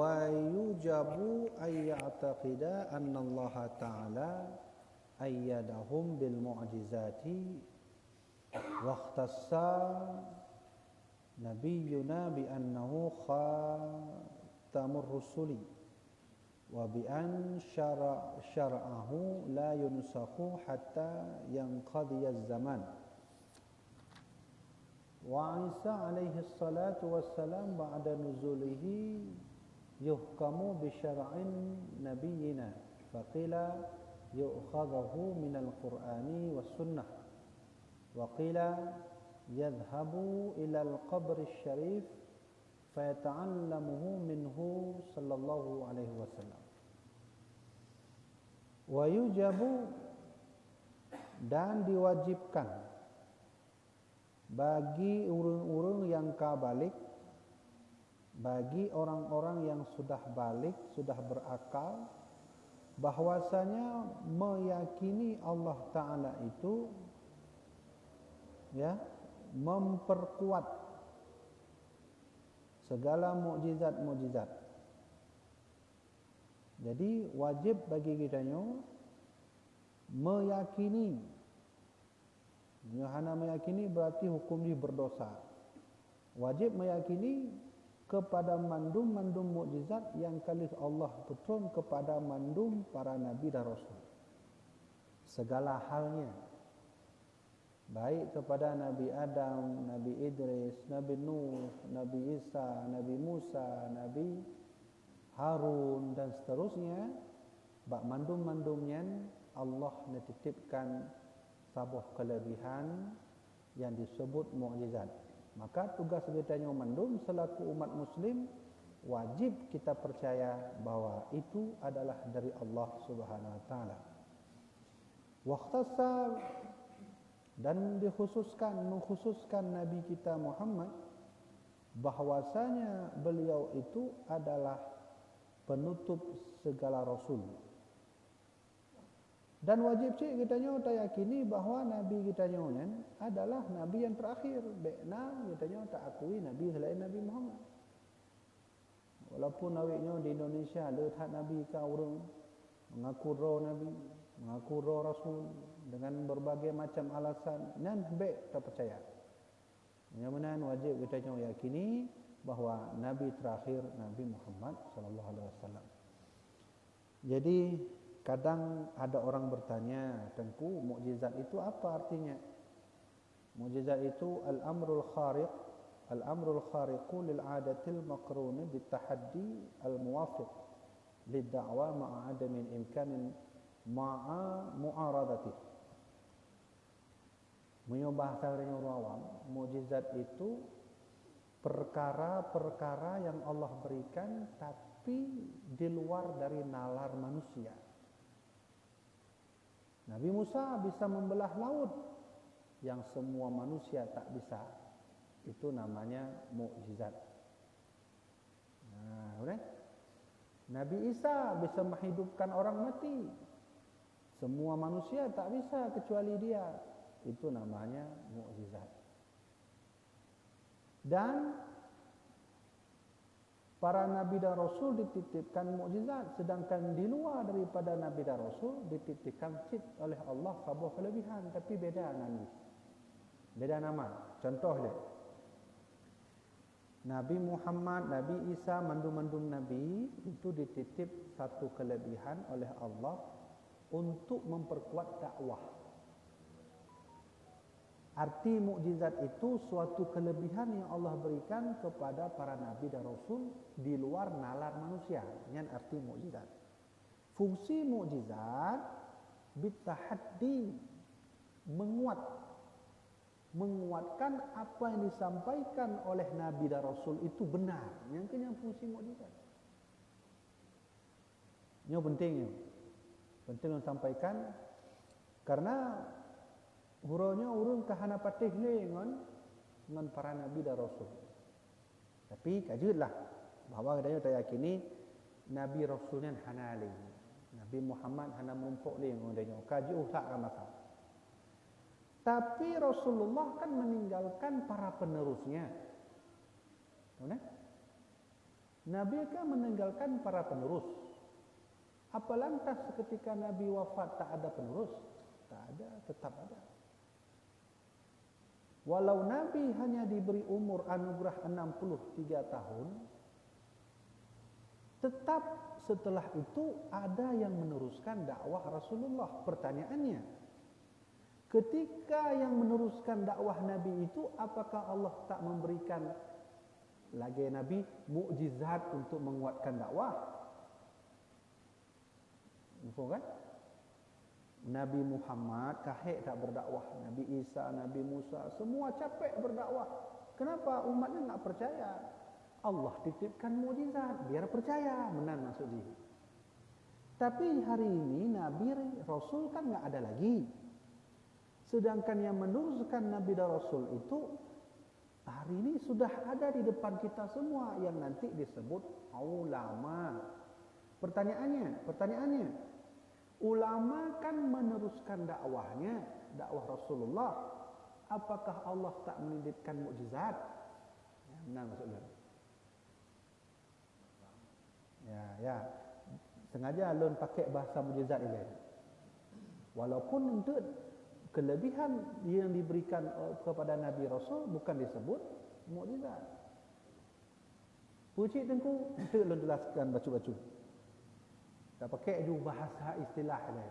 wa yujabu ay ya'taqida anna Allah Ta'ala ayyadahum bil mu'jizati wa ikhtassa nabiyyuna bi annahu khatamur rusuli wa bi an syara'ahu la yunsakhu hatta yanqadhiya az-zaman. Wa Isa alaihi salatu wassalam ba'da nuzulihi yuhkamu bi syar'in nabiyyina faqila yu'khadhahu minal qur'ani was sunnah wa qila yadhhabu ilal qabri syarif fayata'allamuhu minhu sallallahu alaihi wasallam. Wa yujabu, dan diwajibkan bagi urang-urang yang kabalik, bagi orang-orang yang sudah balik, sudah berakal, bahwasanya meyakini Allah Ta'ala itu ya memperkuat segala mukjizat-mukjizat. Jadi wajib bagi kitanya meyakini. Hanya meyakini berarti hukum dia berdosa. Wajib meyakini kepada mandum-mandum mukjizat yang kali Allah turun kepada mandum para nabi dan rasul. Segala halnya, baik kepada Nabi Adam, Nabi Idris, Nabi Nuh, Nabi Isa, Nabi Musa, Nabi Harun dan seterusnya, bak mandum-mandumnya Allah menitipkan sabuh kelebihan yang disebut mukjizat. Maka tugas kita mandum selaku umat muslim, wajib kita percaya bahwa itu adalah dari Allah Subhanahu wa taala. Waqtasa, dan mengkhususkan Nabi kita Muhammad bahwasanya beliau itu adalah penutup segala rasul. Dan wajib cik kita yakini bahawa Nabi kita adalah Nabi yang terakhir. Bekna kita tak akui Nabi selain Nabi Muhammad. Walaupun awiknya di Indonesia ada Nabi ke orang mengaku roh Nabi, mengaku roh Rasul dengan berbagai macam alasan, nan bek tak percaya. Yang wajib kita yakini bahawa Nabi terakhir Nabi Muhammad sallallahu alaihi wasallam. Jadi kadang ada orang bertanya, Tengku, mukjizat itu apa artinya? Mukjizat itu al-amrul khariqu lil 'adatil maqrun bit tahaddi al-muwafiq lid da'wa ma'a adamin imkanin ma'a mu'aradati. Bahasa orang awam, mukjizat itu perkara-perkara yang Allah berikan tapi di luar dari nalar manusia. Nabi Musa bisa membelah laut yang semua manusia tak bisa. Itu namanya mukjizat. Nabi Isa bisa menghidupkan orang mati. Semua manusia tak bisa kecuali dia. Itu namanya mukjizat. Dan para nabi dan rasul dititipkan mukjizat, sedangkan di luar daripada nabi dan rasul dititipkan cip oleh Allah sebuah kelebihan, tapi beda nabi. Beda nama. Contoh dia. Nabi Muhammad, Nabi Isa, mandum-mandum nabi itu dititip satu kelebihan oleh Allah untuk memperkuat dakwah. Arti mukjizat itu suatu kelebihan yang Allah berikan kepada para nabi dan rasul di luar nalar manusia. Yang arti mukjizat. Fungsi mukjizat bitahaddi, menguatkan apa yang disampaikan oleh nabi dan rasul itu benar. Yang kenyang fungsi mukjizat. Ini pentingnya. Penting disampaikan karena huraunya urung kahana patih dengan para nabi dan rasul. Tapi kajutlah bahawa kita yakini nabi rasulnya hanali. Nabi Muhammad hana menumpuk dengan dia. Kajut tak ramasa. Tapi Rasulullah kan meninggalkan para penerusnya. Nabi kan meninggalkan para penerus. Apa lantas ketika Nabi wafat tak ada penerus? Tak ada, tetap ada. Walau Nabi hanya diberi umur anugerah 63 tahun, tetap setelah itu ada yang meneruskan dakwah Rasulullah. Pertanyaannya, ketika yang meneruskan dakwah Nabi itu, apakah Allah tak memberikan lagi Nabi mukjizat untuk menguatkan dakwah? Betul kan? Nabi Muhammad kahek tak berdakwah, Nabi Isa, Nabi Musa, semua capek berdakwah. Kenapa umatnya tak percaya? Allah titipkan mukjizat biar percaya, menang maksud dia. Tapi hari ini Nabi Rasul kan tak ada lagi. Sedangkan yang meneruskan Nabi dan Rasul itu hari ini sudah ada di depan kita semua, yang nanti disebut ulama. Pertanyaannya, ulama kan meneruskan dakwahnya, dakwah Rasulullah. Apakah Allah tak menitipkan mukjizat? Ya, benar maksudnya. Ya. Sengaja alun pakai bahasa mukjizat ini. Walaupun untuk kelebihan yang diberikan kepada Nabi Rasul bukan disebut mukjizat. Pucik tengku, untuk alun jelaskan baca-baca. Tak pakai juga bahasa istilah ini,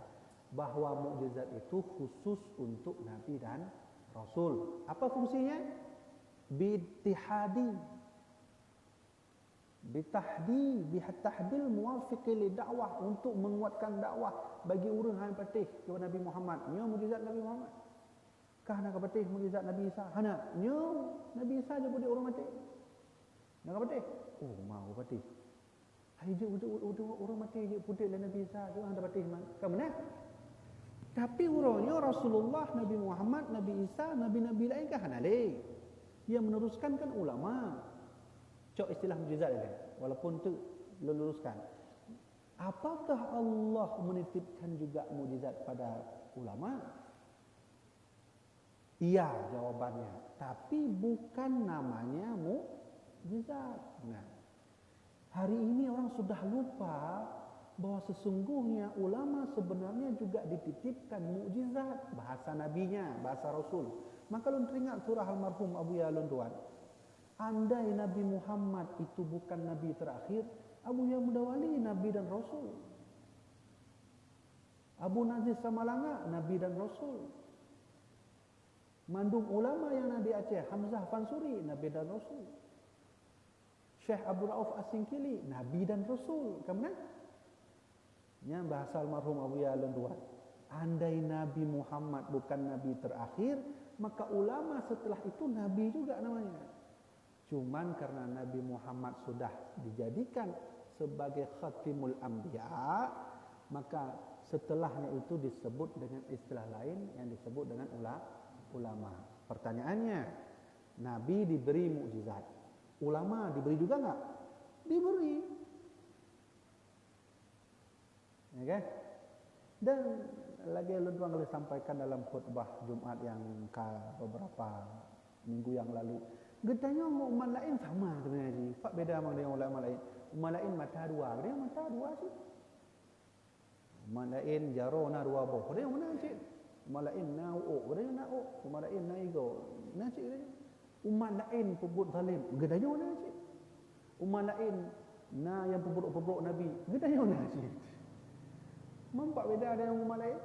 bahawa mukjizat itu khusus untuk Nabi dan Rasul. Apa fungsinya? Bitahdil muwafiqi li dakwah, untuk menguatkan dakwah bagi orang yang patih kepada Nabi Muhammad. Nyo mukjizat Nabi Muhammad. Kah nak patih mukjizat Nabi Isa? Hana, nyo Nabi Isa je boleh orang mati. Nak patih? Oh, mau patih. Hai je orang mati je putih dan Nabi Isa tu hang patih man. Kan benar? Tapi orangnya Rasulullah, Nabi Muhammad, Nabi Isa, nabi-nabi lain kan hana leh. Yang meneruskan kan ulama. Cok istilah mukjizat ini, walaupun tu luruskan. Apakah Allah menitipkan juga mukjizat pada ulama? Iya jawabannya, tapi bukan namanya mukjizat. Nah, hari ini orang sudah lupa bahwa sesungguhnya ulama sebenarnya juga dititipkan mukjizat, bahasa nabinya, bahasa Rasul. Maka lu teringat surah almarhum Abu Yalun tuan. Andai Nabi Muhammad itu bukan Nabi terakhir, Abu Ya Mudawali Nabi dan Rasul. Abu Nazir Samalanga Nabi dan Rasul. Mandung ulama yang Nabi Aceh, Hamzah Fansuri Nabi dan Rasul. Syekh Abdul Rauf As-Singkili Nabi dan Rasul. Kemudian yang bahasa almarhum Abu Ya Lunduan, andai Nabi Muhammad bukan Nabi terakhir, maka ulama setelah itu Nabi juga namanya. Cuman karena Nabi Muhammad sudah dijadikan sebagai khatimul anbiya, maka setelahnya itu disebut dengan istilah lain yang disebut dengan ulama. Pertanyaannya, Nabi diberi mukjizat, ulama diberi juga enggak? Diberi. Ya kan? Dan lagi luang kali sampaikan dalam khutbah Jumat yang beberapa minggu yang lalu. Gedanya umat lain sama sebenarnya. Pak beda dengan ulama lain. Umat lain mata dua, dia mata dua sih. Umat lain jarona dua boh, dia mana cik? Umat lain nau, dia nau. Umat lain naigo, nah cik dia. Umat lain pebut zalim, gedanya mana cik? Umat lain na yang pebut Nabi, gedanya mana cik? Nampak beda dengan umat lain?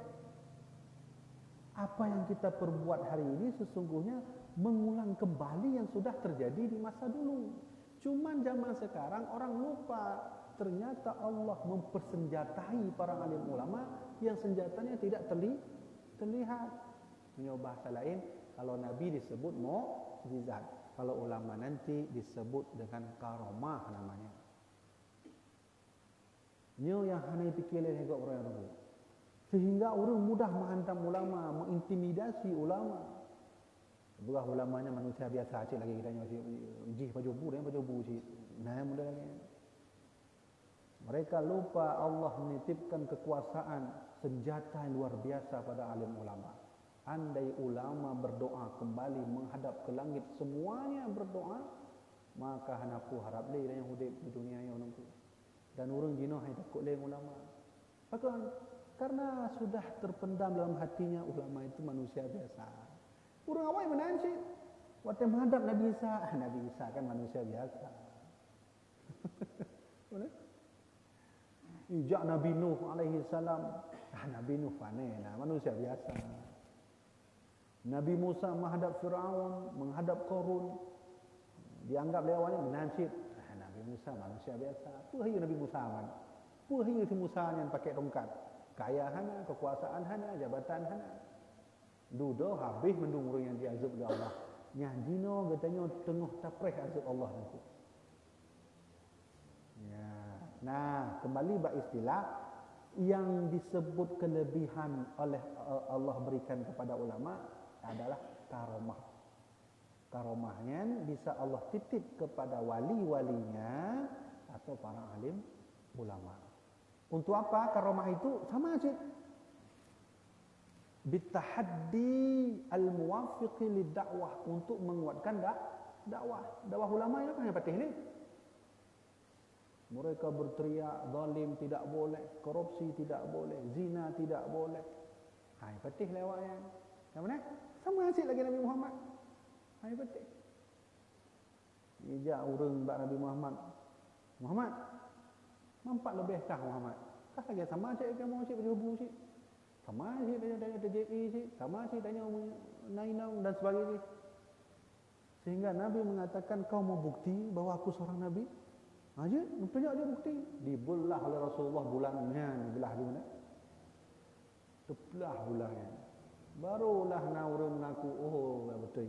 Apa yang kita perbuat hari ini sesungguhnya mengulang kembali yang sudah terjadi di masa dulu. Cuman zaman sekarang orang lupa ternyata Allah mempersenjatai para alim ulama yang senjatanya tidak terlihat. Punya bahasa lain, kalau Nabi disebut mukjizat, kalau ulama nanti disebut dengan karamah namanya. Nyo yang hanai pikirlah hegok orang dulu. Sehingga orang mudah menghantam ulama, mengintimidasi ulama. Bukan ulamanya manusia biasa cik lagi kita masih jih baju bu cik. Nah mudah lagi. Mereka lupa Allah menitipkan kekuasaan senjata yang luar biasa pada alim ulama. Andai ulama berdoa kembali menghadap ke langit, semuanya berdoa, maka hanaku harap le yang hidup di dunia yang nanti. Dan orang jinah yang takut le ulama. Bagaimana? Karena sudah terpendam dalam hatinya ulama itu manusia biasa. Orang awal menancit. Waktu menghadap Nabi Isa, Nabi Isa kan manusia biasa. Benar? Ijak Nabi Nuh alaihi salam, Nabi Nuh panen, manusia biasa. Nabi Musa menghadap Firaun, menghadap Qarun, dianggap lewatnya menancit. Nabi Musa manusia biasa. Apa hiu Nabi Musa man? Apa hiu Nabi Musa yang pakai tongkat? Kaya hana, kekuasaan hana, jabatan hana. Dudo habis mendung yang diazab oleh Allah. Nyah jino katanya tengah tapreh azab Allah nanti. Ya. Nah, kembali bab istilah yang disebut kelebihan oleh Allah berikan kepada ulama adalah karomah. Karomahnya bisa Allah titip kepada wali-walinya atau para alim ulama. Untuk apa karomah itu? Sama aja. Bitahaddi al-muwafiqi lid-da'wah, untuk menguatkan dakwah ulama yang apa yang patih ni? Mereka berteriak zalim tidak boleh, korupsi tidak boleh, zina tidak boleh. Hai patih lewat yang. Yang mana? Sama asyik lagi Nabi Muhammad. Hai patih. Ijak urang bak Nabi Muhammad. Muhammad, mampak lebihkah Muhammad? Kah lagi sama asyik kamu asyik berjubu asyik. Sama asyik tanya TJI asyik, sama asyik tanya nainau dan sebagainya. Sehingga Nabi mengatakan, kau mau bukti bahawa aku seorang Nabi? Aja, tunjuk aja bukti. Dibelah oleh Rasulullah bulannya, dibelah di mana? Dibelah bulannya. Barulah naurun mengaku, oh betul,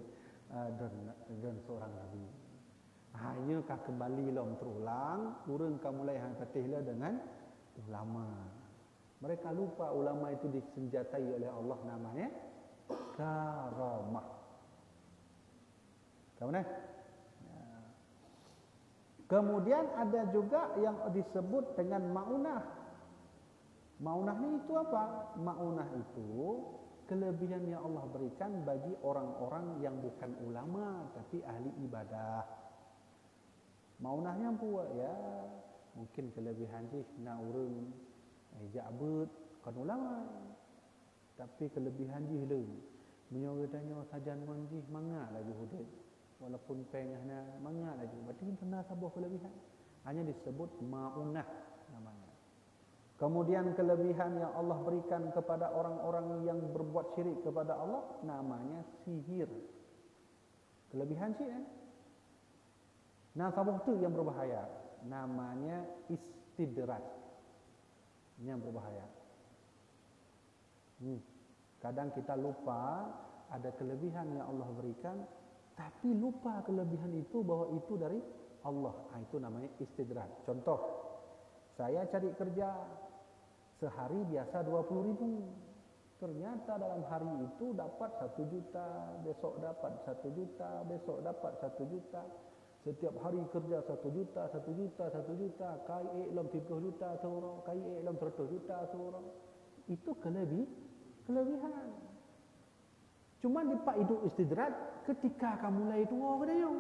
dan seorang Nabi. Hanya kah kembali lom terulang, urang kau mulai patihlah dengan ulama. Mereka lupa ulama itu disenjatai oleh Allah, namanya karamah. Kamu Kemudian ada juga yang disebut dengan ma'unah. Ma'unah ini itu apa? Ma'unah itu kelebihan yang Allah berikan bagi orang-orang yang bukan ulama tapi ahli ibadah. Ma'unahnya pun ya mungkin kelebihan sih nak urang jabut kan ulama. Tapi kelebihan sih lu. Menyogetanya sajan manjih mangga lagi hudet. Walaupun pengahnya mangga lagi. Berarti pernah sebuah kelebihan. Hanya disebut ma'unah namanya. Kemudian kelebihan yang Allah berikan kepada orang-orang yang berbuat syirik kepada Allah namanya sihir. Kelebihan sih kan? Nah, sebuah itu yang berbahaya. Namanya istidraj. Yang berbahaya. Kadang kita lupa ada kelebihan yang Allah berikan, tapi lupa kelebihan itu bahwa itu dari Allah. Itu namanya istidraj. Contoh, saya cari kerja sehari biasa 20.000. Ternyata dalam hari itu dapat 1 juta, besok dapat 1 juta, besok dapat 1 juta. Setiap hari kerja 1 juta, 1 juta, 1 juta. Kai dalam 30 juta seorang, kai dalam 100 juta seorang. Itu kelebihan. Cuma di pak hidup istidraj ketika kamu mulai tua katanya.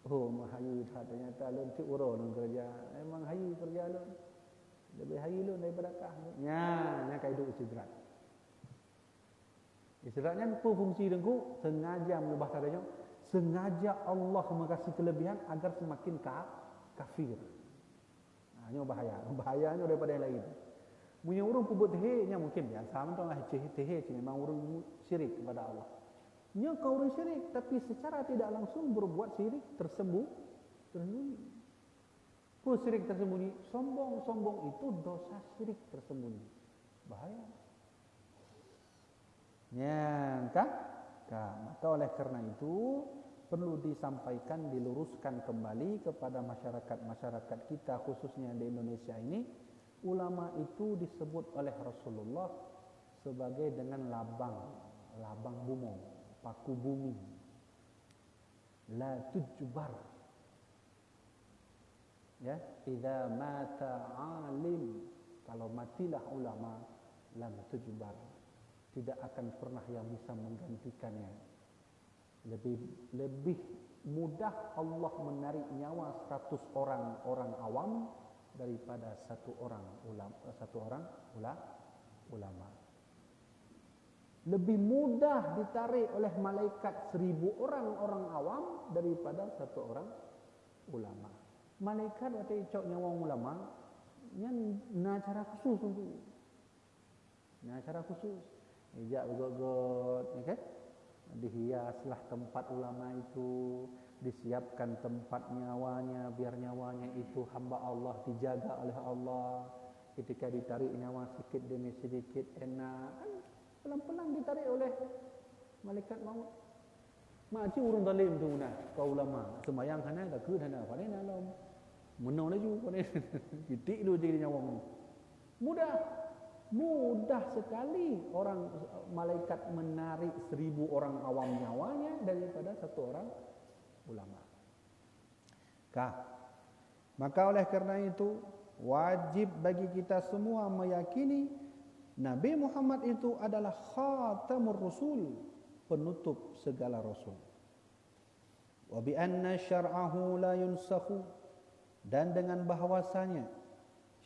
Oh, mahayu ternyata lun si urun kerja. Memang hayu kerja lun. Lebih hayu lun daripada kah. Nya hidup istidraj. Istidrajnya apa fungsi dengku? Sengaja mengubah tadanya. Sengaja Allah mengasih kelebihan agar semakin kafir. Hanya bahayanya daripada yang lain. Punya orang pun tehnya mungkin biasa mentang lah teh memang orang syirik kepada Allah. Nya kau orang syirik tapi secara tidak langsung berbuat syirik tersembunyi. Apa syirik tersembunyi? Sombong itu dosa syirik tersembunyi. Bahaya. Ya, kan? Maka oleh karena itu perlu disampaikan, diluruskan kembali kepada masyarakat kita khususnya di Indonesia ini. Ulama itu disebut oleh Rasulullah sebagai dengan labang bumi, paku bumi. La tujbar. Ya, idza mata alim, kalau matilah ulama, lam tujbar. Tidak akan pernah yang bisa menggantikannya. Lebih mudah Allah menarik nyawa 100 orang awam daripada satu orang ulama. Lebih mudah ditarik oleh malaikat 1000 orang awam daripada satu orang ulama. Malaikat waktu cok nyawa ulama yang cara khusus untuk cara khusus. Ijak begot-got, ya kan? Dihiaslah tempat ulama itu, disiapkan tempat nyawanya biar nyawanya itu hamba Allah dijaga oleh Allah. Ketika ditarik nyawa sedikit demi sedikit enak, kan pelan-pelan ditarik oleh malaikat maut. Mak cik urung talim tu nah, kau ulama sembayang kana dah ke dana paling dalam menang laju paling titik lu jadi nyawa. Mudah sekali orang malaikat menarik 1000 orang awam nyawanya daripada satu orang ulama. Maka oleh kerana itu wajib bagi kita semua meyakini Nabi Muhammad itu adalah khatamur rasul, penutup segala rasul. Wa bi anna syar'ahu la yunsakhu, dan dengan bahwasanya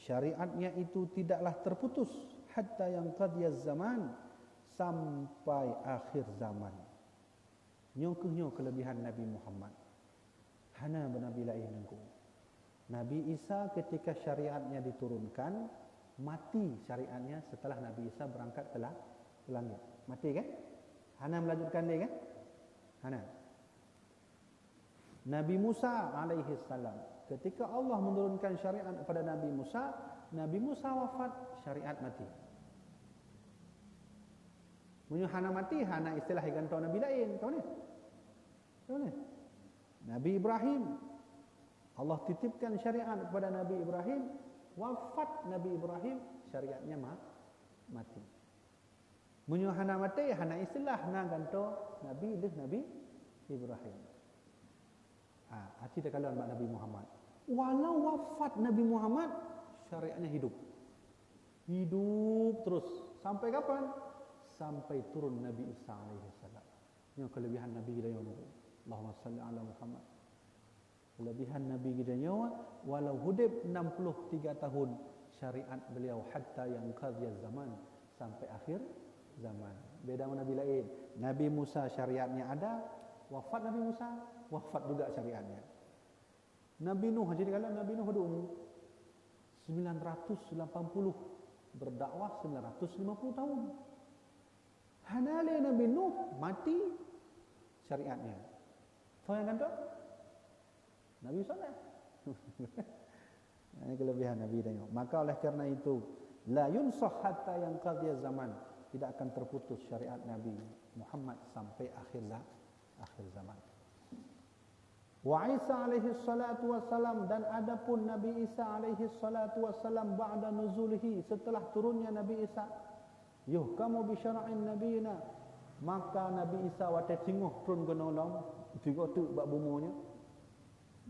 syariatnya itu tidaklah terputus hatta yang qadiyaz zaman, sampai akhir zaman. Nyokuhnyo kelebihan Nabi Muhammad. Hana benabi lain engkau. Nabi Isa ketika syariatnya diturunkan, mati syariatnya setelah Nabi Isa berangkat ke langit. Mati kan? Hana melanjutkan dia kan? Hana. Nabi Musa alaihi salam, ketika Allah menurunkan syariat kepada Nabi Musa wafat, syariat mati. Munyo hana mati, hana istilah ganto Nabi lain, tahu ni? Tahu ni? Nabi Ibrahim, Allah titipkan syariat kepada Nabi Ibrahim, wafat Nabi Ibrahim, syariatnya mati. Munyo hana mati, hana istilah na ganto Nabi Ibrahim. Hati tak kalah Nabi Muhammad. Walau wafat Nabi Muhammad, syariatnya hidup. Hidup terus. Sampai kapan? Sampai turun Nabi Isa alaihi salam. Ini kelebihan Nabi kita nyawa. Allahumma salli ala Muhammad. Kelebihan Nabi kita nyawa, walau hidup 63 tahun, syariat beliau hatta yang qadiyaz zaman, sampai akhir zaman. Beda dengan Nabi lain. Nabi Musa syariatnya ada, wafat Nabi Musa, wafat juga syariatnya. Nabi Nuh, jadi kalau Nabi Nuh hidup 980, berdakwah 950 tahun. Hanale Nabi Nuh mati, syariatnya. Tahu yang kan tu? Nabi Saleh. Ini kelebihan Nabi tengok. Maka oleh kerana itu, la yunsakh hatta yang qadiyaz zaman, tidak akan terputus syariat Nabi Muhammad sampai akhir zaman. Wa Isa alaihi salatu wassalam, dan adapun Nabi Isa alaihi salatu wassalam ba'da nuzulihi, setelah turunnya Nabi Isa, yuhkamu bi syara'in nabiyina, maka Nabi Isa wate tinguh turun genolong tiga tu bab bumunya,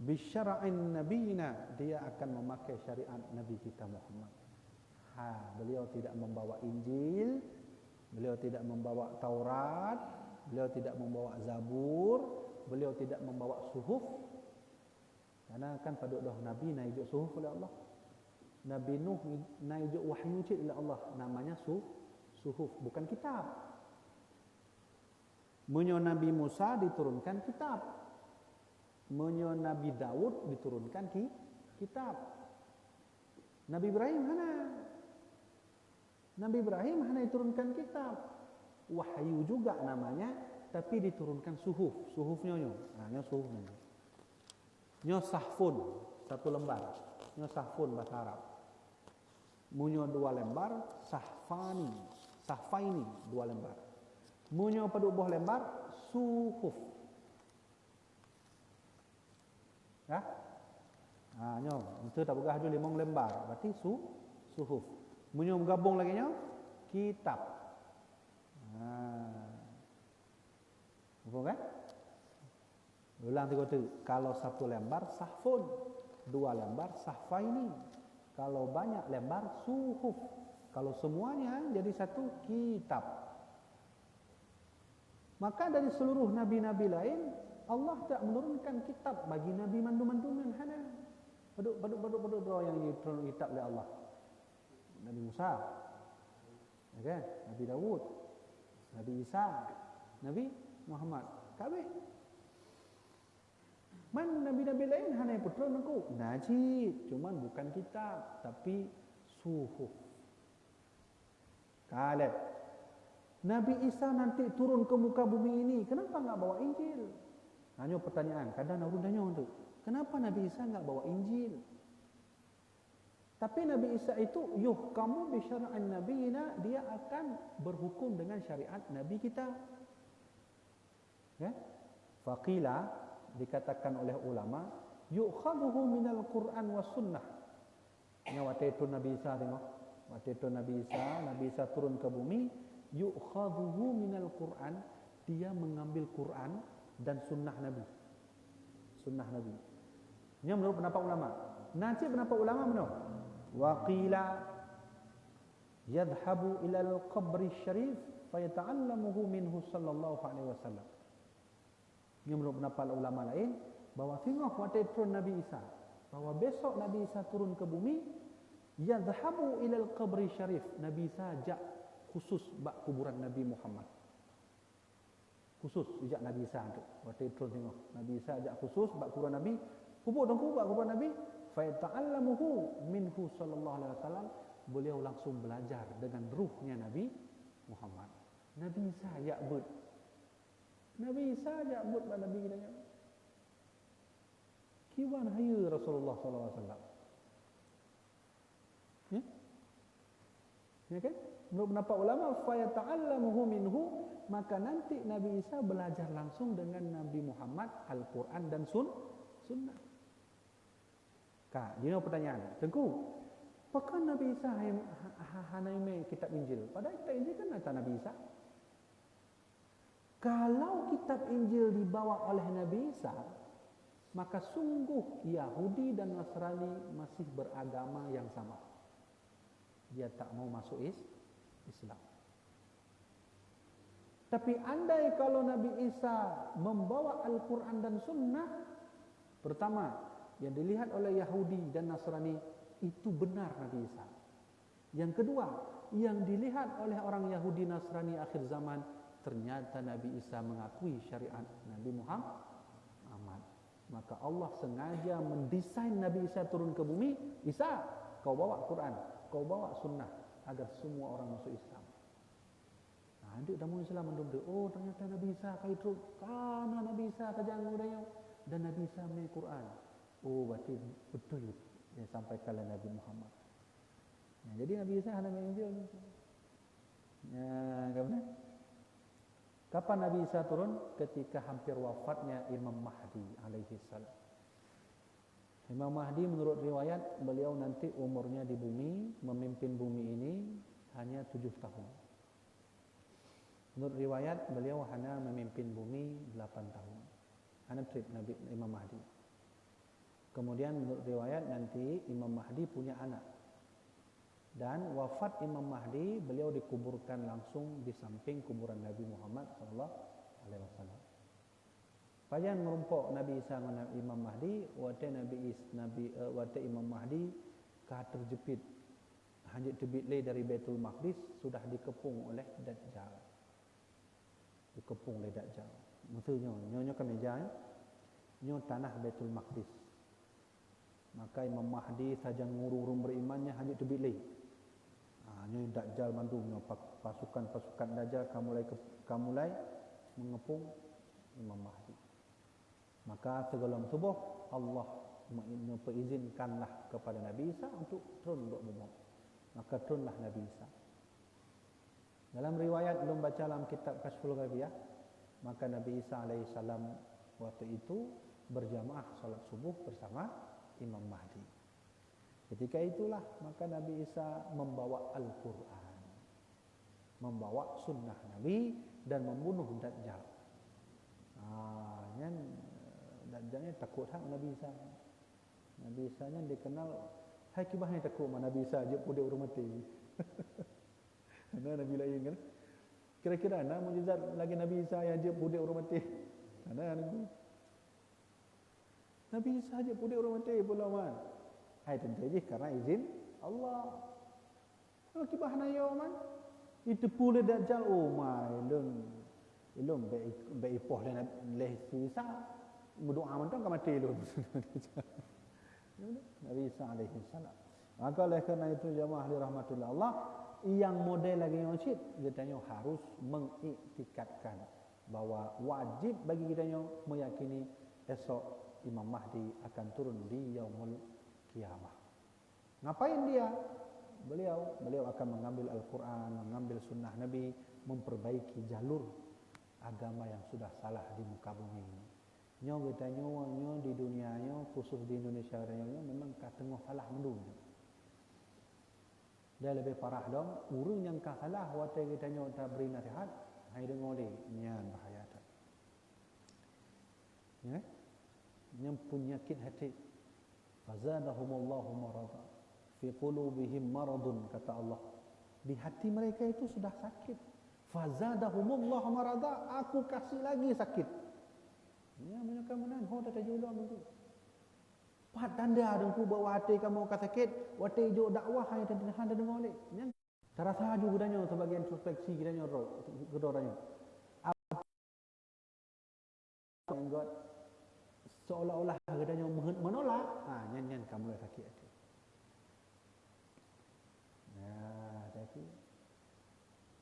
bi syara'in nabiyina, dia akan memakai syariat Nabi kita Muhammad. Beliau tidak membawa Injil, beliau tidak membawa Taurat, beliau tidak membawa Zabur, beliau tidak membawa suhuf. Karena kan pada dah Nabi naik suhuf oleh Allah. Nabi Nuh naik wahyu oleh Allah, namanya suhuf, bukan kitab. Menyo Nabi Musa diturunkan kitab. Menyo Nabi Daud diturunkan kitab. Nabi Ibrahim hana diturunkan kitab. Wahyu juga namanya, tapi diturunkan suhuf. Suhufnya nyo suhufnya. Nyo sahfun, satu lembar. Nyo sahfun bahasa Arab. Munyo 2 lembar, sahfaini 2 lembar. Munyo pada 2 lembar, suhuf. Ya? Nyo, itu tak begah ju 5 lembar, berarti suhuf. Munyo gabung lagi nyo, kitab. Betul kan? Ulang tiga tu. Kalau 1 lembar sahfun, 2 lembar sahfaini. Kalau banyak lembar suhuf. Kalau semuanya jadi satu kitab. Maka dari seluruh nabi-nabi lain, Allah tak menurunkan kitab bagi Nabi mandum-manduman hana. Paduk yang diturunkan kitab oleh Allah. Nabi Musa, okay? Nabi Dawud, Nabi Isa, Nabi Muhammad. Kabeh. Man Nabi-Nabi lain hanya putra nengku. Najib, cuman bukan kitab, tapi suhuf. Kalet. Nabi Isa nanti turun ke muka bumi ini, kenapa enggak bawa Injil? Hanya pertanyaan, kadang orang tanya untuk, kenapa Nabi Isa enggak bawa Injil? Tapi Nabi Isa itu, yuhkamu bi syar'an nabiyina, dia akan berhukum dengan syariat Nabi kita. Ya? Faqila, dikatakan oleh ulama, yu'khadhuhu minal Qur'an was sunnah. Ini waktu itu Nabi Isa tengok. Waktu itu Nabi Isa turun ke bumi, yu'khadhuhu minal Qur'an, dia mengambil Quran dan sunnah Nabi. Sunnah Nabi. Ini menurut pendapat ulama. Nanti pendapat ulama menurut waqila yadhhabu ila al-qabri syarif fayata'allamuhu minhu sallallahu alaihi wasallam. Ini menurut pendapat ulama lain bahawa tengok waktu turun Nabi Isa, bahawa besok Nabi Isa turun ke bumi, yadhhabu ila al-qabri syarif, Nabi Isa ajak khusus bak kuburan Nabi Muhammad. Khusus ajak Nabi Isa tu. Waktu turun tengok Nabi Isa ajak khusus bak kuburan Nabi, kubur bak kuburan Nabi, fa ta'allamuhu minhu sallallahu alaihi wasallam, beliau langsung belajar dengan ruhnya Nabi Muhammad. Nabi Isa ya'bud. Nabi Isa ya'bud pada Nabi kita. Kiwan hayu Rasulullah sallallahu alaihi wasallam. Ya? Ya kan? Menurut pendapat ulama, fa ta'allamuhu minhu, maka nanti Nabi Isa belajar langsung dengan Nabi Muhammad Al-Quran dan sunnah. Kak, dia pertanyaan. Tengku, apakah Nabi Isa hanaime kitab Injil? Padahal kitab Injil kan kata Nabi Isa. Kalau kitab Injil dibawa oleh Nabi Isa, maka sungguh Yahudi dan Nasrani masih beragama yang sama. Dia tak mau masuk Islam. Tapi andai kalau Nabi Isa membawa Al-Quran dan Sunnah, pertama, yang dilihat oleh Yahudi dan Nasrani itu benar Nabi Isa. Yang kedua, yang dilihat oleh orang Yahudi Nasrani akhir zaman, ternyata Nabi Isa mengakui syariat Nabi Muhammad. Maka Allah sengaja mendesain Nabi Isa turun ke bumi. Isa, kau bawa Quran, kau bawa Sunnah, agar semua orang masuk Islam. Adik dalam Islam mendung, oh ternyata Nabi Isa kaitu karena Nabi Isa kajang udaya dan Nabi Isa main Quran. Oh berarti betul yang sampaikan oleh Nabi Muhammad. Ya, jadi Nabi Isa hanya main Injil. Ya, kapan Nabi Isa turun? Ketika hampir wafatnya Imam Mahdi alaihi salam. Imam Mahdi menurut riwayat beliau nanti umurnya di bumi, memimpin bumi ini hanya 7 tahun. Menurut riwayat beliau hanya memimpin bumi 8 tahun. Hanya trip Nabi Imam Mahdi. Kemudian menurut riwayat nanti Imam Mahdi punya anak. Dan wafat Imam Mahdi, beliau dikuburkan langsung di samping kuburan Nabi Muhammad sallallahu alaihi wasallam. Pajan merumpok Nabi Isa dengan Imam Mahdi, waktu Imam Mahdi ka terjepit hanya terbit dari Baitul Maqdis, sudah dikepung oleh Dajjal. Dikepung oleh Dajjal. Maksudnya nyonya ke meja, nyo tanah Baitul Maqdis. Maka Imam Mahdi saja ngurung berimannya hanya terbit. Nyo Dajjal mandungnya pasukan Dajjal kamulai mengepung Imam Mahdi. Maka segala subuh Allah mengizinkanlah kepada Nabi Isa untuk turun ke bumi. Maka turunlah Nabi Isa. Dalam riwayat belum baca dalam kitab Kasyful Ghaibiyah, maka Nabi Isa alaihissalam waktu itu berjamaah salat subuh bersama Imam Mahdi. Ketika itulah maka Nabi Isa membawa Al-Quran, membawa sunnah Nabi dan membunuh Dajjal. Dajjalnya takut hak Nabi Isa. Nabi Isa nya dikenal hakibahnya takut mana Nabi Isa je pudek orang mati. Ada Nabi lain kan? Kira-kira ada mukjizat lagi Nabi Isa yang je pudek orang mati. Ada Nabi. Nabi Isa saja pulih orang mati pula man. Hai tentu je karena izin Allah. Kalau kibah nayo man. Itu pula Dajjal ilum be ipoh leh Isa berdoa mentang ke mati ilum. Nabi Isa alaihi salam. Maka oleh kerana itu jemaah dirahmatillah Allah, yang model lagi yang syid katanya harus mengiktikadkan bahawa wajib bagi kita meyakini esok Imam Mahdi akan turun di yaumul kiamah. Ngapain dia? Beliau akan mengambil Al-Quran, mengambil sunnah Nabi, memperbaiki jalur agama yang sudah salah di muka bumi ini. Nyo katanya nyo di dunianya, khusus di Indonesia katanya memang katengah salah mendu. Dia lebih parah dong, urang yang kasalah wate katanya tak beri nasihat, hai dengar le, nyan bahaya tak. Ya? Yang penyakit hati. Fazadahumullahu marada. Fi qulubihim maradun kata Allah. Di hati mereka itu sudah sakit. Fazadahumullahu marada, aku kasih lagi sakit. Ya menyaka menan ho tak jual mengko. Pat tanda dengku bawa hati kamu ka sakit, wate jo dakwah hai dan handa dengar le. Yang terasa juga danyo sebagai introspeksi kita ro gedoranyo. Apa yang God seolah-olah katanya menolak, nyan kamu lah sakit hati.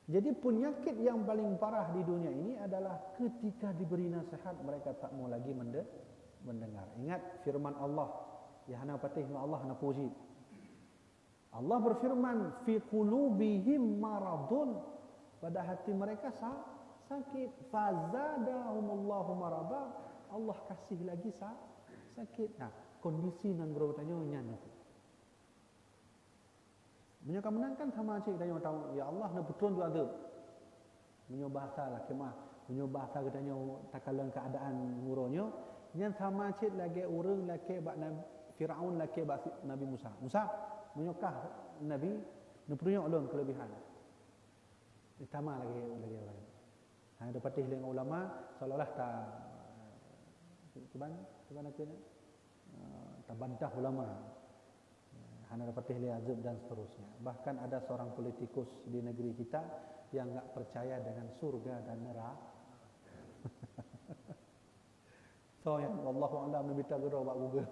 Jadi penyakit yang paling parah di dunia ini adalah ketika diberi nasihat mereka tak mau lagi mendengar. Ingat firman Allah, ya hana patih Allah hana puji. Allah berfirman, fi qulubihim maradun, pada hati mereka sakit. Fazadahumullahu marada, Allah kasih lagi sakit. Nah, kondisi nang bertanya nyan itu. Menyokak menangkan sama cik dan yang tahu ya Allah nak betul tu azab. Menyok bahasa lah kemah, menyok bahasa katanya takalan keadaan nguronyo, nyan sama cik lagi urang lagi bak Firaun lagi bak Nabi Musa. Musa menyokah Nabi nupunya ulun kelebihan. Ditama lagi orang. Hang ada patih dengan ulama seolah-olah cuban akhirnya tabantah ulama. Hana patih li azab dan seterusnya. Bahkan ada seorang politikus di negeri kita yang enggak percaya dengan surga dan neraka. So ya wallahu a'lam nabi tagro bak Google.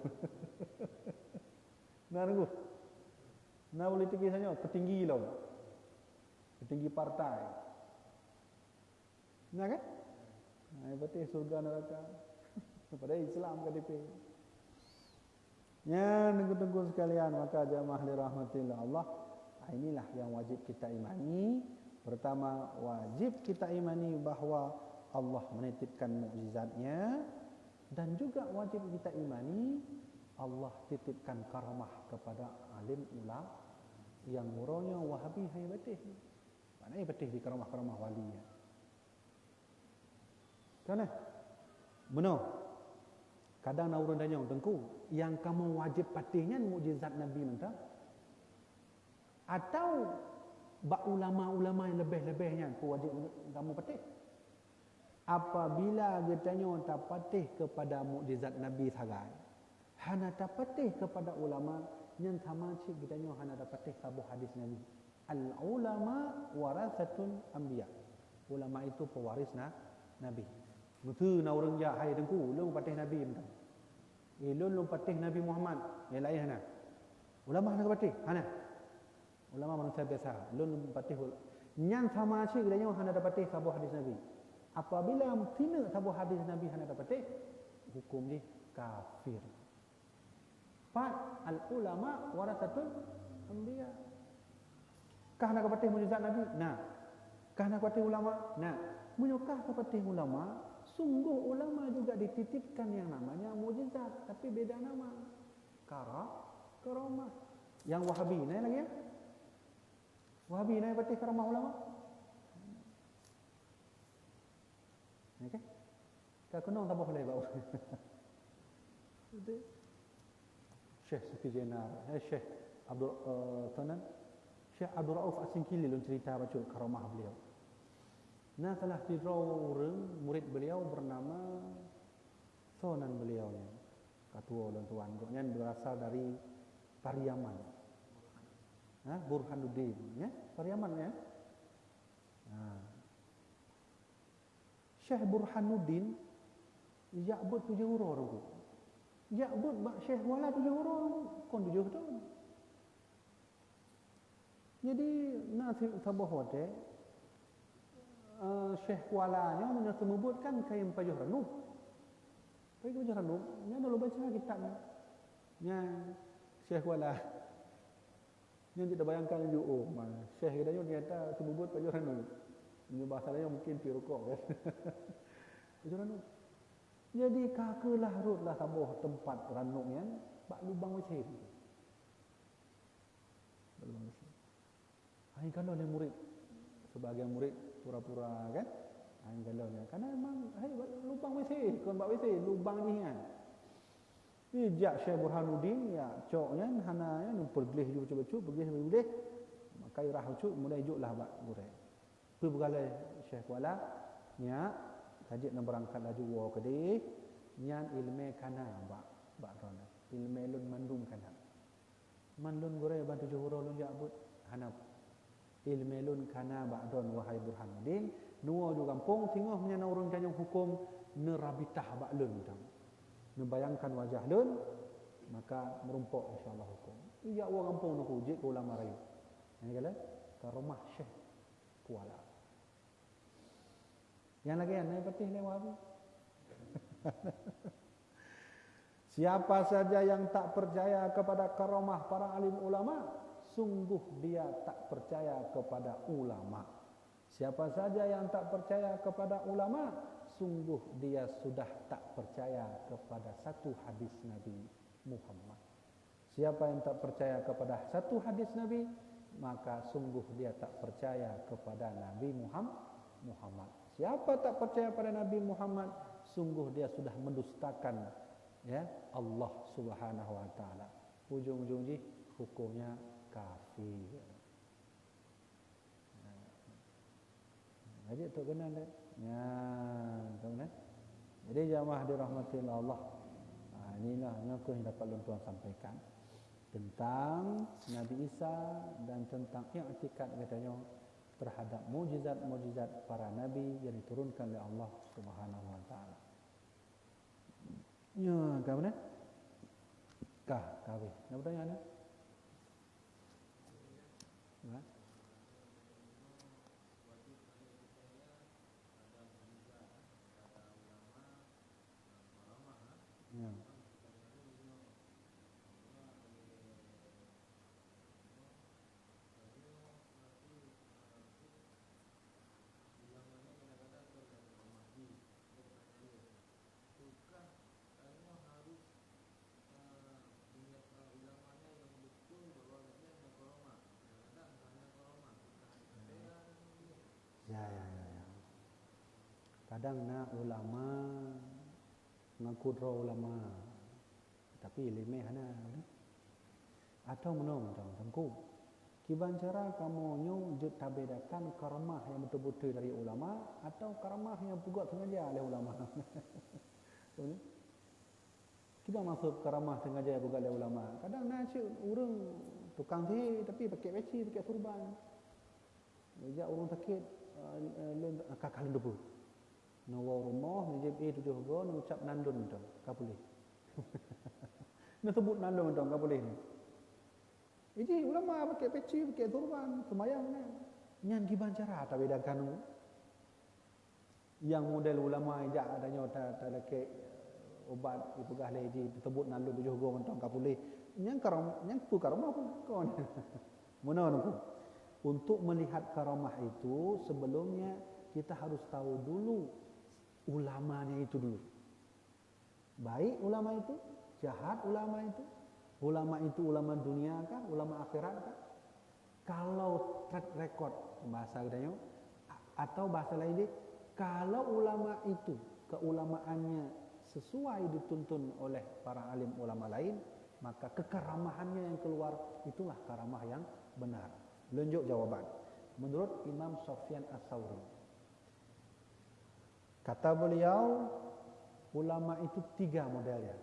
Nanggu. Nah politik kisahnya petinggi loh. Petinggi partai. Nah kan? Nah, patih surga neraka. Pada Islam KDP. Ya, tengku-tengku sekalian, maka jamaah dirahmatillah Allah, inilah yang wajib kita imani. Pertama, wajib kita imani bahawa Allah menitipkan mukjizatnya, dan juga wajib kita imani Allah titipkan karamah kepada alim ulama yang muronya Wahabi hai betih. Mana betih di karamah-karamah wali ya. Kan? Benar. Kadang nak urang tanya tengku, yang kamu wajib patihnya mukjizat Nabi mentah? Atau bak ulama-ulama yang lebih-lebihnya ku wajib kamu patih? Apabila katanya tak patih kepada mukjizat Nabi sagai, hana tak patih kepada ulama yang sama cik katanya hana tak patih sabuh hadis Nabi. Al ulama warathatul anbiya. Ulama itu pewaris Nabi. Betul na orang jah hai tengku, lu patih Nabi mentang. Lu patih Nabi Muhammad, yang lain hana. Ulama hana patih, hana. Ulama manusia biasa, lu patih. Nyan sama cik katanya hana patih sabuh hadis Nabi. Apabila tina sabuh hadis Nabi hana patih, hukum dia kafir. Fa al ulama warathatul anbiya. Kah nak patih mukjizat Nabi? Nah. Kah nak patih ulama? Nah. Menyokah patih ulama, sungguh ulama juga dititipkan yang namanya mukjizat, tapi beda nama. Karamah. Yang Wahabi naik lagi ya? Wahabi naik patih karamah ulama? Okey. Kau kenal tak boleh bau. Syekh Sufi Jenar, Syekh Abdul Syekh Abdul Rauf As-Singkili lu cerita baca karamah beliau. Nah telah dirau orang murid beliau bernama sonan beliaunya. Katua dan tuan. Koknya berasal dari Pariaman. Burhanuddin, ya, Pariaman ya. Syekh Burhanuddin Ya'bud 7 huruf tu. Ya'bud bak Syekh Wala 7 huruf kon 7 tahun. Jadi nasib sabah wate Syekh Wala nya menyatu membutkan kain pajuh renub. Pajuh renub, nya dulu baca kitabnya. Nya Syekh Wala. Nya tidak bayangkan ju Syekh kita ternyata sebut pajuh renub. Ini bahasanya mungkin pirukok kan. Pajuh renub. Jadi kakelah rutlah sabuh tempat ranuk yang bak lubang WC. Lubang WC. Hai kalau ni murid sebagian murid pura-pura kan. Hai kalau ni karena memang hai lubang WC, kon bak WC lubang ni kan. Ijak Syekh Burhanuddin ya coknya hana ya pergelih ju betul-betul pergelih boleh. Maka irah ucu mulai juklah bak gurek. Tu bergalai Syekh Wala nya tajik nak berangkat laju wa kedih nyan ilmu kana bak rona ilmu lun mandum kana mandun gore bantu juhuro lun Ya'bud hanap ilmu lun kana bak don wahai Burhanuddin nuo ju kampung tingoh menyana urang janyong hukum nerabitah bak lun tam membayangkan wajah lun maka merumpok insyaallah hukum iya wa kampung nak uji ke ulama rayu ini kala ke rumah Syekh Kuala. Yang lagi yang petih lewat. Siapa saja yang tak percaya kepada karamah para alim ulama, sungguh dia tak percaya kepada ulama. Siapa saja yang tak percaya kepada ulama, sungguh dia sudah tak percaya kepada satu hadis Nabi Muhammad. Siapa yang tak percaya kepada satu hadis Nabi, maka sungguh dia tak percaya kepada Nabi Muhammad. Siapa tak percaya pada Nabi Muhammad, sungguh dia sudah mendustakan ya Allah Subhanahu wa taala. Ujung-ujungnya hukumnya kafir. Jadi tu kena deh. Ya, kena. Jadi jamaah dirahmati Allah. Inilah yang aku dapat tuan sampaikan tentang Nabi Isa dan tentang i'tikad katanya terhadap mukjizat-mukjizat para nabi yang diturunkan oleh Allah Subhanahu wa taala. Ya, kawan eh? Kahwin. Nak bertanya ada? Ha? Ya. Ya. Kadang nak ulama ngakudro ulama tapi lemeh hana atau menom tangku kiban cara kamu nyu jut tabedakan karamah yang betul-betul dari ulama atau karamah yang buat sengaja oleh ulama. Kita maksud karamah sengaja buat oleh ulama. Kadang nak urang tukang sihir tapi pakai peci, pakai surban. Dia urang sakit kakak debu. Nawa rumah menjadi 7 go ucap nandun tu, tak boleh. Nak sebut nandun tu, tak boleh ni. Jadi ulama pakai peci, pakai turban, semayang ni. Nyan giban cara tak bedakan yang model ulama ijak adanya tak leke obat ipegah leji disebut nandun 7 go mentang tak boleh. Nyan tu karamah pun kon. Mana tu? Untuk melihat karamah itu sebelumnya kita harus tahu dulu ulamanya itu dulu. Baik ulama itu, jahat ulama itu ulama dunia kah, ulama akhirat kah? Kalau track record bahasa katanya atau bahasa lain dia, kalau ulama itu keulamaannya sesuai dituntun oleh para alim ulama lain, maka kekaramahannya yang keluar itulah karamah yang benar. Lanjut jawaban. Menurut Imam Sufyan Ats-Tsauri, kata beliau, ulama itu 3 modelnya.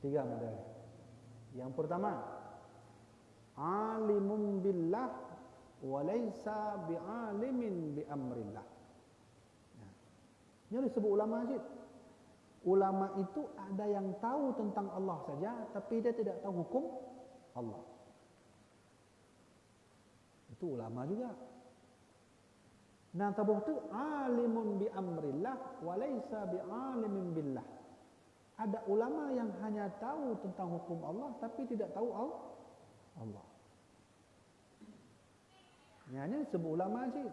3 model. Yang pertama, alimun billah wa laysa bi'alimin bi amrillah. Ini disebut ulama Haji. Ulama itu ada yang tahu tentang Allah saja, tapi dia tidak tahu hukum Allah. Itu ulama juga. Nah, tabuh itu alimun bi amrillah wa laysa bi alimin billah. Ada ulama yang hanya tahu tentang hukum Allah tapi tidak tahu Allah. Ini disebut ulama sih.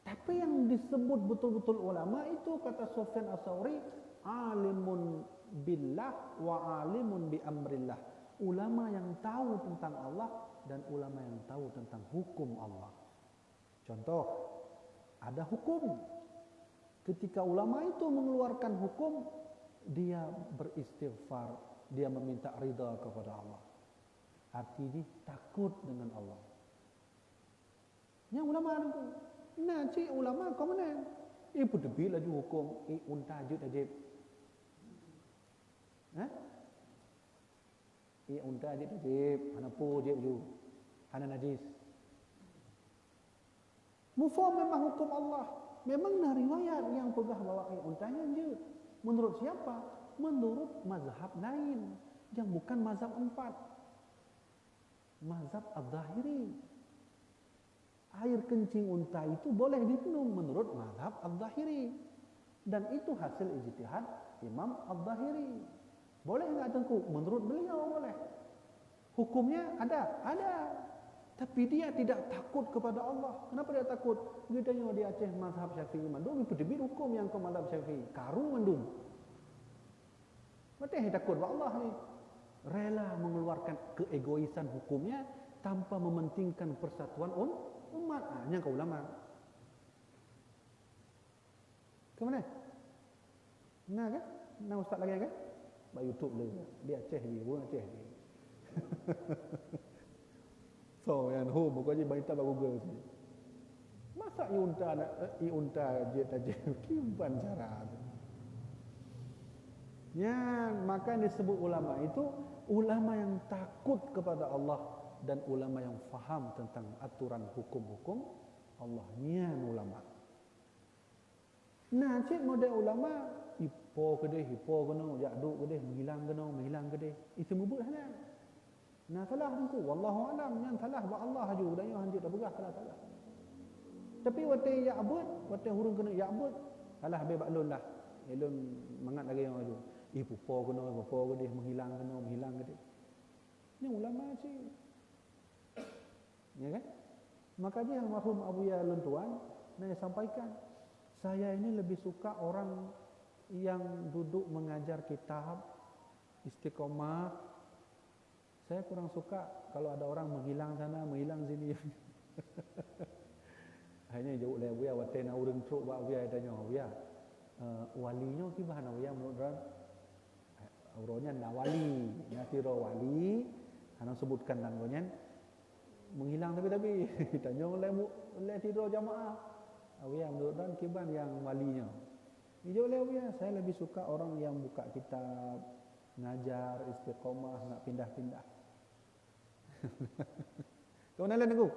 Tapi yang disebut betul-betul ulama itu kata Sufyan Ats-Tsauri, alimun billah wa alimun bi amrillah. Ulama yang tahu tentang Allah dan ulama yang tahu tentang hukum Allah. Contoh, ada hukum. Ketika ulama itu mengeluarkan hukum, dia beristighfar, dia meminta ridha kepada Allah. Artinya takut dengan Allah. Yang ulama itu, nah cik ulama kau mana? Ibu debil laju hukum, unta ajut ajib. Unta ajut ajib, hana pu ajib ju, hana najis. Mufaham memang hukum Allah. Memang nah riwayat yang pegah bawa untanya je. Menurut siapa? Menurut mazhab lain yang bukan mazhab 4. Mazhab Adz-Dzahiri. Air kencing unta itu boleh diminum menurut mazhab Adz-Dzahiri. Dan itu hasil ijtihad Imam Adz-Dzahiri. Boleh enggak tengku? Menurut beliau boleh. Hukumnya ada. Tapi dia tidak takut kepada Allah. Kenapa dia takut? Dia tanya di Aceh mazhab Syafi'i mandum itu debit hukum yang ke mazhab Syafi'i. Karu mandum. Macam dia takut kepada Allah ni. Rela mengeluarkan keegoisan hukumnya tanpa mementingkan persatuan umat. Yang ke ulama. Ke mana? Nah kan? Nah ustaz lagi kan? Buat YouTube dia. Dia Aceh dia, bukan Aceh dia. So yang bukan je baita bak Google sini. Masa unta je kiban cara. Ya, maka disebut ulama itu ulama yang takut kepada Allah dan ulama yang faham tentang aturan hukum-hukum Allah. Nian ulama. Nah, cik model ulama hipo kena, jaduk kedeh, menghilang kedeh. Itu mubut sana. Nah salah tengku, wallahu alam, yang salah buat Allah aja, dan yang hanjut dah berah salah. Tapi watai ya'bud, watai hurung kena ya'bud, salah habis baklun lah. Elun mangat lagi yang aju. Pupo kena, dia menghilang ke dia. Ini ulama sih. Ya kan? Makanya almarhum Abu Ya Luntuan saya sampaikan, saya ini lebih suka orang yang duduk mengajar kitab, istiqomah. Saya kurang suka kalau ada orang menghilang sana, menghilang sini. Hanya jauh le buya watena urang truk ba buya tanya buya. Walinya kibah na buya menurut orang. Auronya na wali, natiro wali, ana sebutkan nanggonya menghilang tapi tanya le tiro jamaah. Buya menurut orang kiban yang walinya. Jauh le buya, saya lebih suka orang yang buka kitab, ngajar, istiqomah, nak pindah-pindah. Kau nak lain aku.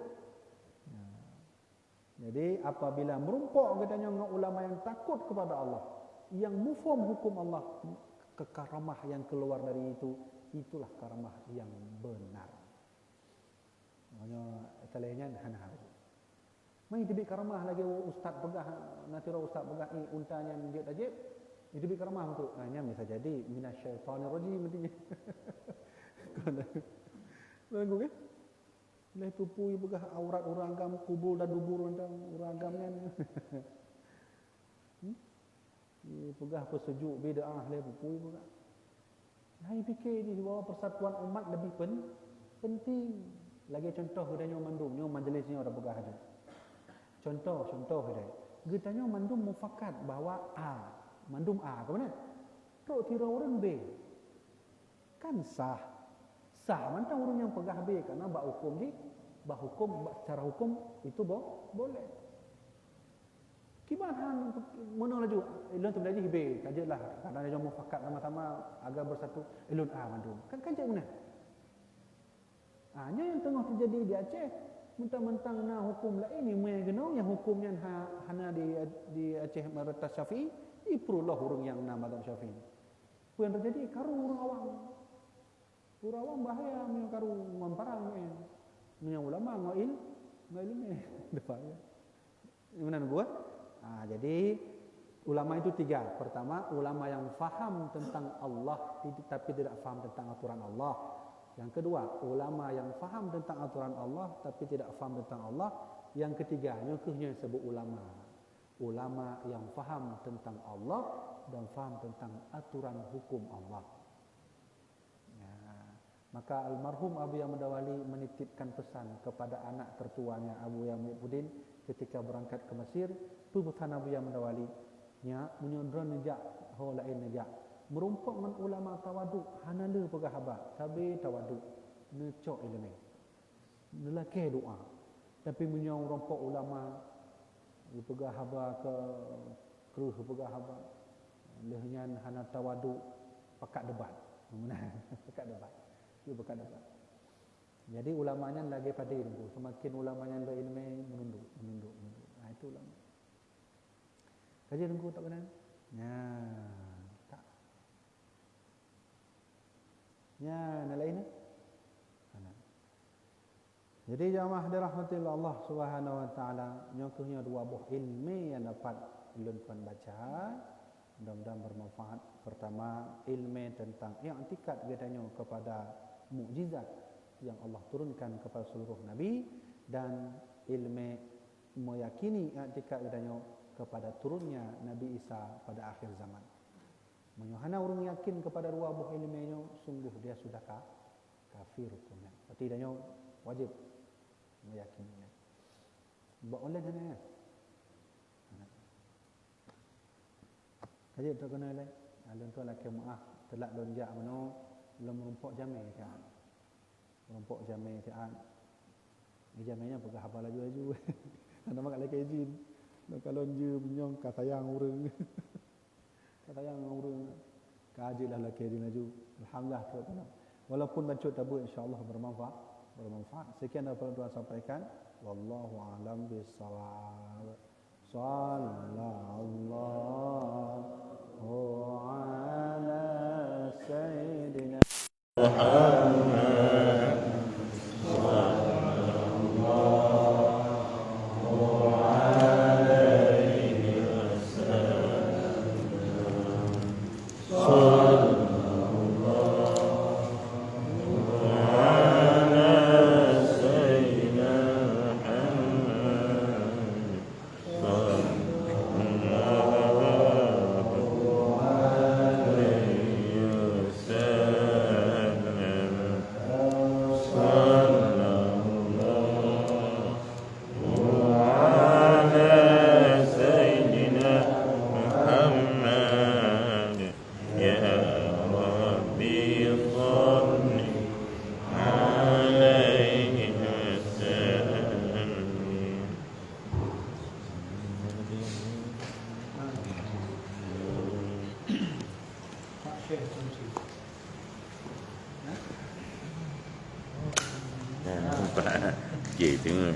Jadi apabila merumpuk katanya dengan ulama yang takut kepada Allah, yang mufham hukum Allah, kekaramah yang keluar dari itu, itulah karamah yang benar. Maknanya salahnya hana hari. Mai tibik karamah lagi ustaz pegah, natira ustaz pegah untanya dia tajib, itu tibik karamah untuk. Hanya bisa jadi minasyaitonir rajim intinya. Lagu kan? Leh tupui begah aurat orang agam kubur dan dubur orang agam kan. Pegah pesejuk bid'ah leh tupui begah. Hai fikir ni bahawa persatuan umat lebih penting. Lagi contoh gedanya mandum, nyo majlisnya orang pegah ada. Contoh dia. Gedanya mandum mufakat bahawa mandum ke mana? Tok tira orang B. Kan sah. Sah mantang orang yang pegah B karena bak hukum secara hukum itu boleh. Kibahan mana laju ilun tu belajar hibe kajelah karena dia mufakat sama-sama agar bersatu ilun mandum. Kan kajak mana? Hanya yang tengah terjadi di Aceh mentang-mentang na hukum lain ni mai genau yang hukumnya hana di Aceh Meretas Syafi'i iprullah urang yang nama mazhab Syafi'i. Apa yang terjadi karu urang awam. Urang awam bahaya punya karu memparang punya ulama ngail ni bahaya. Gimana gua? Jadi ulama itu 3. Pertama, ulama yang faham tentang Allah tapi tidak faham tentang aturan Allah. Yang kedua, ulama yang faham tentang aturan Allah tapi tidak faham tentang Allah. Yang ketiga, nyokehnya sebut ulama. Ulama yang faham tentang Allah dan faham tentang aturan hukum Allah. Ya. Maka almarhum Abu Yahya Mudawali menitipkan pesan kepada anak tertuanya Abu Yahya Muhyiddin ketika berangkat ke Mesir, puputan Abu Yahya Mudawali nya menyondron nejak ho lain nejak merumpok man ulama tawadu hanale pegah haba tabe tawadu necok ilmu nelake doa tapi menyong rompok ulama pegah haba ke keruh pegah haba lehnya hana tawadu pekat debat mana pekat debat dia pekat debat. Jadi ulamanya lagi pada ilmu, semakin ulamanya berilmu menunduk. Itu ulama. Kaji ilmu tak benar? Ya, tak. Ya, nak lain? Jadi jamaah dirahmatillah Allah Subhanahu wa taala, nyokuhnya 2 buah ilmu yang dapat ulun puan baca, mudah-mudahan bermanfaat. Pertama, ilmu tentang i'tikad gedanya kepada mukjizat yang Allah turunkan kepada seluruh nabi dan ilmu meyakini i'tikad gedanya kepada turunnya Nabi Isa pada akhir zaman. Menyuhana orang yakin kepada 2 buah ilmunya, sungguh dia sudah kafir hukumnya. Berarti dia wajib meyakininya. Buat online sana ya. Kaji tak kena lain. Alun tu laki maaf telak lonjak mano belum merumpok jamai kan. Merumpok jamai kan. Ni jamainya pegah hafal laju-laju. Ana mak laki izin. Kalau je penyong ka sayang urang. Ka sayang urang. Kajilah laki izin laju. Alhamdulillah tu. Walaupun baca tabu insya-Allah bermanfaat. Sekian apa yang Tuhan sampaikan. Wallahu a'lam bissawab. Sallallahu ala sayyidina Muhammad. Chị tiếng người